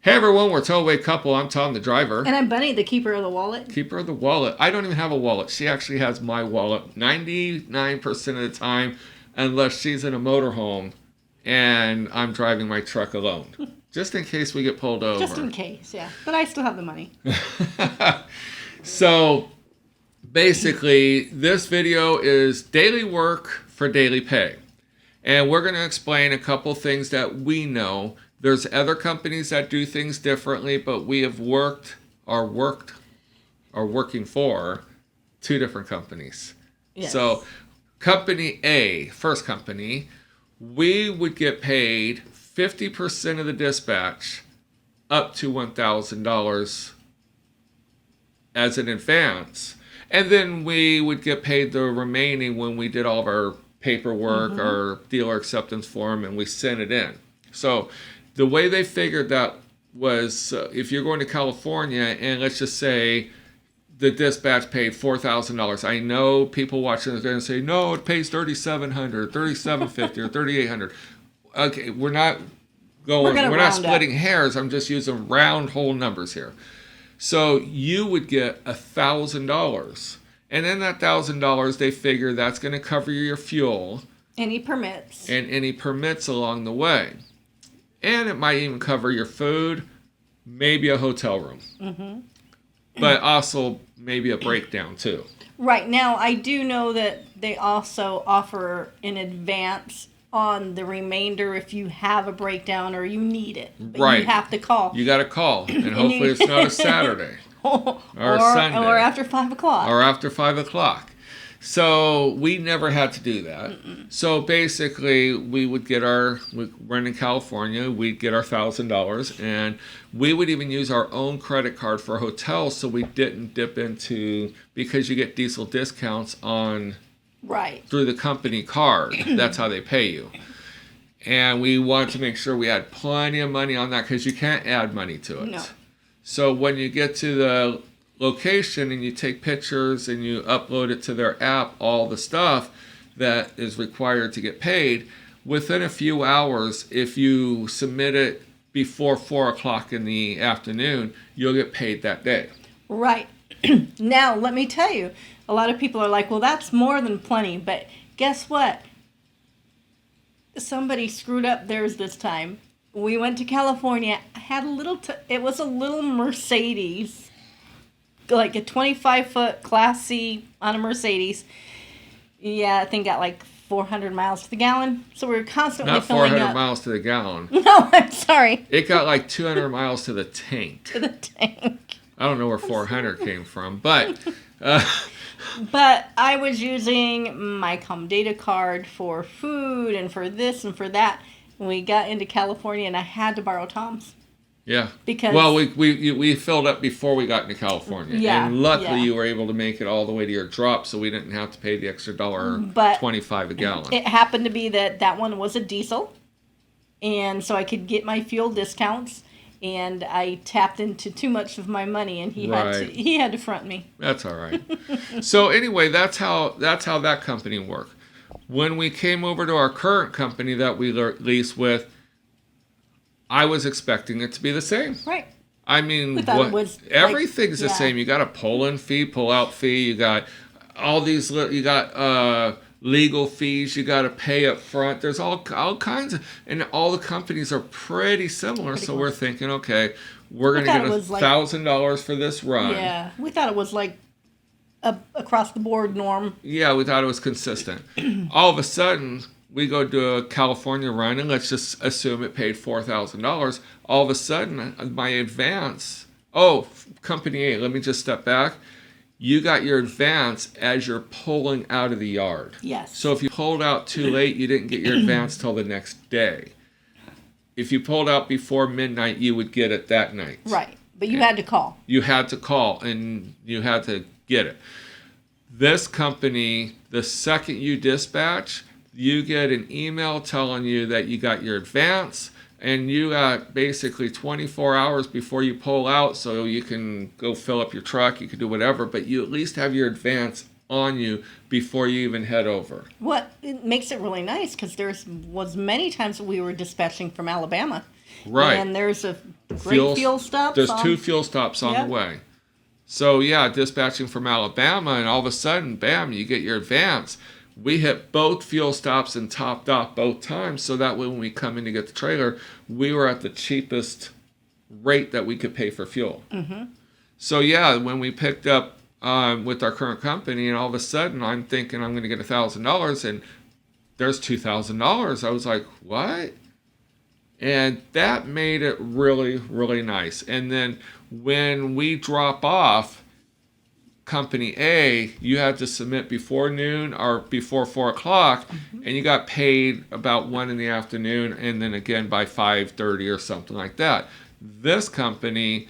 Hey everyone, we're TowAwayCouple. I'm Tom, the driver. And I'm Bunny, the keeper of the wallet. Keeper of the wallet. I don't even have a wallet. She actually has my wallet 99% of the time, unless she's in a motorhome and I'm driving my truck alone. Just in case we get pulled over. Just in case, yeah. But I still have the money. So, basically, this video is daily work for daily pay. And we're going to explain a couple things that we know. There's other companies that do things differently, but we have are working for two different companies. Yes. So, company A, first company, we would get paid 50% of the dispatch up to $1,000 as an advance. And then we would get paid the remaining when we did all of our paperwork, our dealer acceptance form, and we sent it in. So the way they figured that was if you're going to California and let's just say the dispatch paid $4,000. I know people watching this and say, no, it pays $3,700, $3,750, or $3,800. Okay, we're not splitting hairs. I'm just using round whole numbers here. So you would get $1,000. And in that $1,000, they figure that's going to cover your fuel. Any permits. And any permits along the way. And it might even cover your food, maybe a hotel room. But also maybe a breakdown too. Right. Now, I do know that they also offer in advance on the remainder if you have a breakdown or you need it. But right. You have to call. You got to call. And hopefully it's not a Saturday. or a Sunday. Or after 5 o'clock. Or after 5 o'clock. So we never had to do that. So basically, we we're in California, we'd get our $1,000, and we would even use our own credit card for hotels, so we didn't dip into, because you get diesel discounts on through the company card. That's how they pay you. And we wanted to make sure we had plenty of money on that because you can't add money to it. No. So when you get to the location and you take pictures and you upload it to their app, all the stuff that is required to get paid, within a few hours, if you submit it before 4 o'clock in the afternoon, you'll get paid that day. Right. Now, let me tell you, a lot of people are like, well, that's more than plenty. But guess what? Somebody screwed up theirs this time. We went to California. I had it was a little Mercedes, like a 25-foot Class C on a Mercedes. Yeah, I think got like 400 miles to the gallon. So we were constantly filling up. Not 400 miles to the gallon. No, I'm sorry. It got like 200 miles to the tank. To the tank. I don't know where 400 came from, but... But I was using my data card for food and for this and for that. And we got into California and I had to borrow Tom's. Yeah. Because we filled up before we got into California. Yeah. And luckily you were able to make it all the way to your drop, so we didn't have to pay the extra $1.25 a gallon. It happened to be that one was a diesel. And so I could get my fuel discounts. And I tapped into too much of my money, and he had to front me. That's all right. So anyway, that's how that company worked. When we came over to our current company that we lease with, I was expecting it to be the same. Right. I mean, everything's the same. You got a pull-in fee, pull-out fee. You got all these. You got legal fees you got to pay up front. There's all kinds of, and all the companies are pretty similar. So we're thinking, okay, we're going to get $1,000 for this run. Yeah, we thought it was like across the board norm. Yeah, we thought it was consistent. All of a sudden, we go to a California run, and let's just assume it paid $4,000. All of a sudden, my advance. Oh, company A. Let me just step back. You got your advance as you're pulling out of the yard. Yes. So if you pulled out too late, you didn't get your advance till the next day. If you pulled out before midnight, you would get it that night. Right. But you had to call. You had to call, and you had to get it. This company, the second you dispatch, you get an email telling you that you got your advance, and you got basically 24 hours before you pull out, so you can go fill up your truck, you can do whatever, but you at least have your advance on you before you even head over. What it makes it really nice because was many times that we were dispatching from Alabama. Right. And there's a great fuel stop. There's 2 fuel stops on the way. So, yeah, dispatching from Alabama, and all of a sudden, bam, you get your advance. We hit both fuel stops and topped off both times, so that way when we come in to get the trailer, we were at the cheapest rate that we could pay for fuel. Mm-hmm. So, yeah, when we picked up with our current company, and all of a sudden I'm thinking I'm going to get $1,000, and there's $2,000. I was like, what? And that made it really, really nice. And then when we drop off Company A, you had to submit before noon or before 4 o'clock, and you got paid about 1 in the afternoon, and then again by 5:30 or something like that. This company,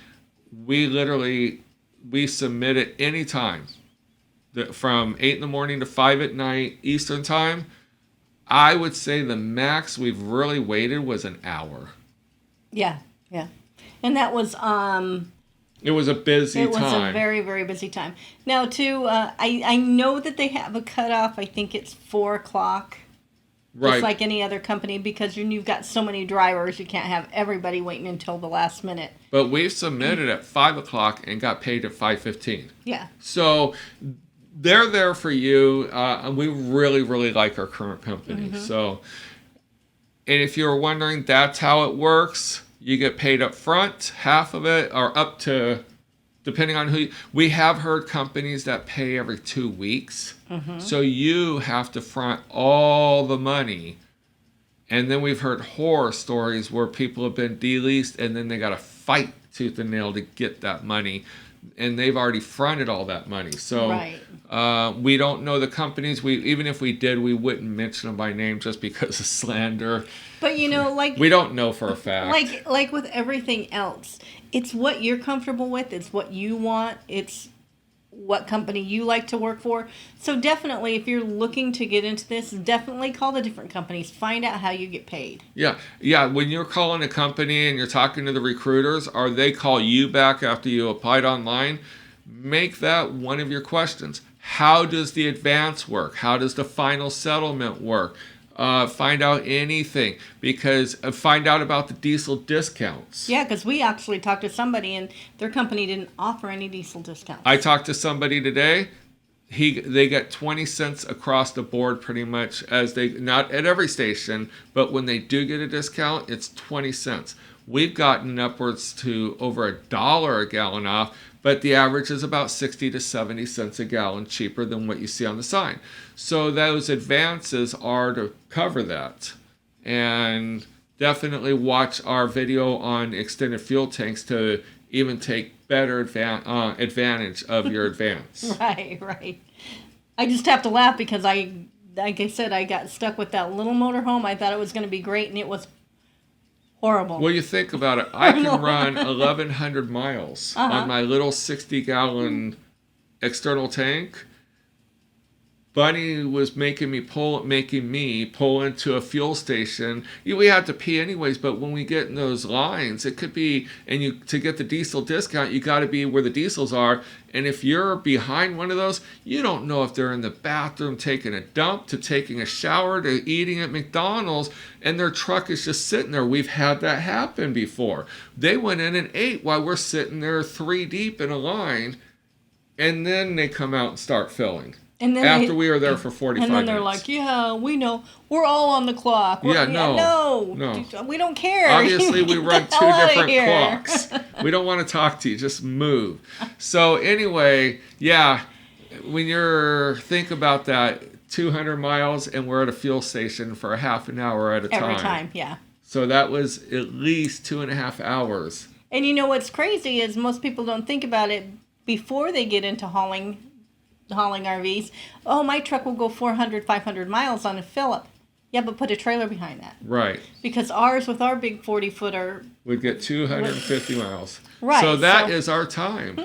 we submit it anytime, from 8 in the morning to 5 at night Eastern time. I would say the max we've really waited was an hour. Yeah. And that was it was a busy time. It was a very, very busy time. Now, too, I know that they have a cutoff. I think it's 4 o'clock. Right. Just like any other company, because you've got so many drivers, you can't have everybody waiting until the last minute. But we've submitted at 5 o'clock and got paid at 5:15. Yeah. So they're there for you. And we really, really like our current company. Mm-hmm. So, and if you're wondering, that's how it works. You get paid up front, half of it, or up to, depending on who. We have heard companies that pay every 2 weeks. Mm-hmm. So you have to front all the money. And then we've heard horror stories where people have been de-leased and then they got to fight tooth and nail to get that money. And they've already fronted all that money. So we don't know the companies. Even if we did, we wouldn't mention them by name just because of slander. But we don't know for a fact. Like with everything else, it's what you're comfortable with. It's what you want. It's what company you like to work for. So definitely, if you're looking to get into this, definitely call the different companies. Find out how you get paid. Yeah. When you're calling a company and you're talking to the recruiters, or they call you back after you applied online, make that one of your questions. How does the advance work? How does the final settlement work? Find out anything, because find out about the diesel discounts. Yeah, because we actually talked to somebody and their company didn't offer any diesel discounts. I talked to somebody today. They get 20 cents across the board pretty much, as they, not at every station, but when they do get a discount, it's 20 cents. We've gotten upwards to over $1 a gallon off, but the average is about 60 to 70 cents a gallon cheaper than what you see on the sign. So those advances are to cover that. And definitely watch our video on extended fuel tanks to even take better advantage of your advance. Right. I just have to laugh because like I said, I got stuck with that little motorhome. I thought it was going to be great, and it was horrible. Well, you think about it. I can run 1,100 miles on my little 60-gallon external tank. Bunny was making me pull into a fuel station. We had to pee anyways, but when we get in those lines, it could be, and to get the diesel discount, you got to be where the diesels are. And if you're behind one of those, you don't know if they're in the bathroom taking a dump, to taking a shower, to eating at McDonald's, and their truck is just sitting there. We've had that happen before. They went in and ate while we're sitting there 3 deep in a line, and then they come out and start filling. And then after we were there for 45 minutes. And then they're like, yeah, we know. We're all on the clock. No. We don't care. Obviously, we run 2 different clocks. We don't want to talk to you. Just move. So anyway, yeah, when you're, think about that, 200 miles, and we're at a fuel station for a half an hour at a time. Every time, yeah. So that was at least 2.5 hours. And you know what's crazy is most people don't think about it before they get into hauling RVs. Oh, my truck will go 400, 500 miles on a fill-up. Yeah, but put a trailer behind that. Right. Because ours, with our big 40-footer... would get 250 miles. Right. So that is our time.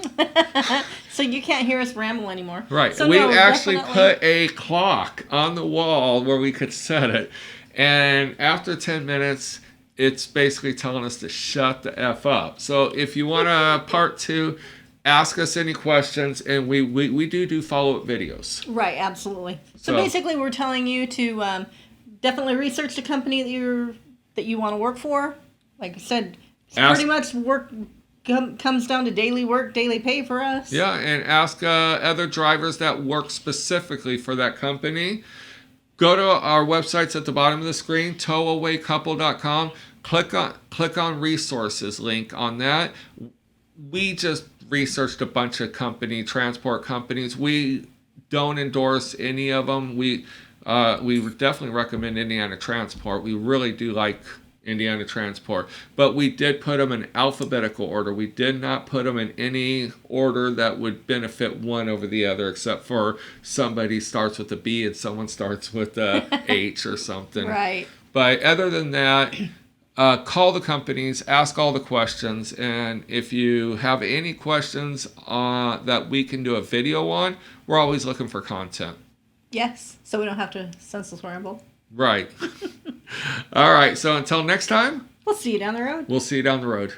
So you can't hear us ramble anymore. Right. So we actually put a clock on the wall where we could set it. And after 10 minutes, it's basically telling us to shut the F up. So if you want a part 2... ask us any questions, and we do follow-up videos. Right, absolutely. So So- basically, we're telling you to definitely research the company that you want to work for. Like I said, it's Ask- pretty much work comes down to daily work, daily pay for us. Yeah, and ask other drivers that work specifically for that company. Go to our websites at the bottom of the screen, TowawayCouple.com. Click on resources link on that. We just researched a bunch of transport companies. We don't endorse any of them. We definitely recommend Indiana Transport. We really do like Indiana Transport, but we did put them in alphabetical order. We did not put them in any order that would benefit one over the other, except for somebody starts with a B and someone starts with a H or something. Right. But other than that, call the companies, ask all the questions, and if you have any questions that we can do a video on, we're always looking for content. Yes. So we don't have to senseless ramble. Right. All right. So until next time, We'll see you down the road. we'll see you down the road.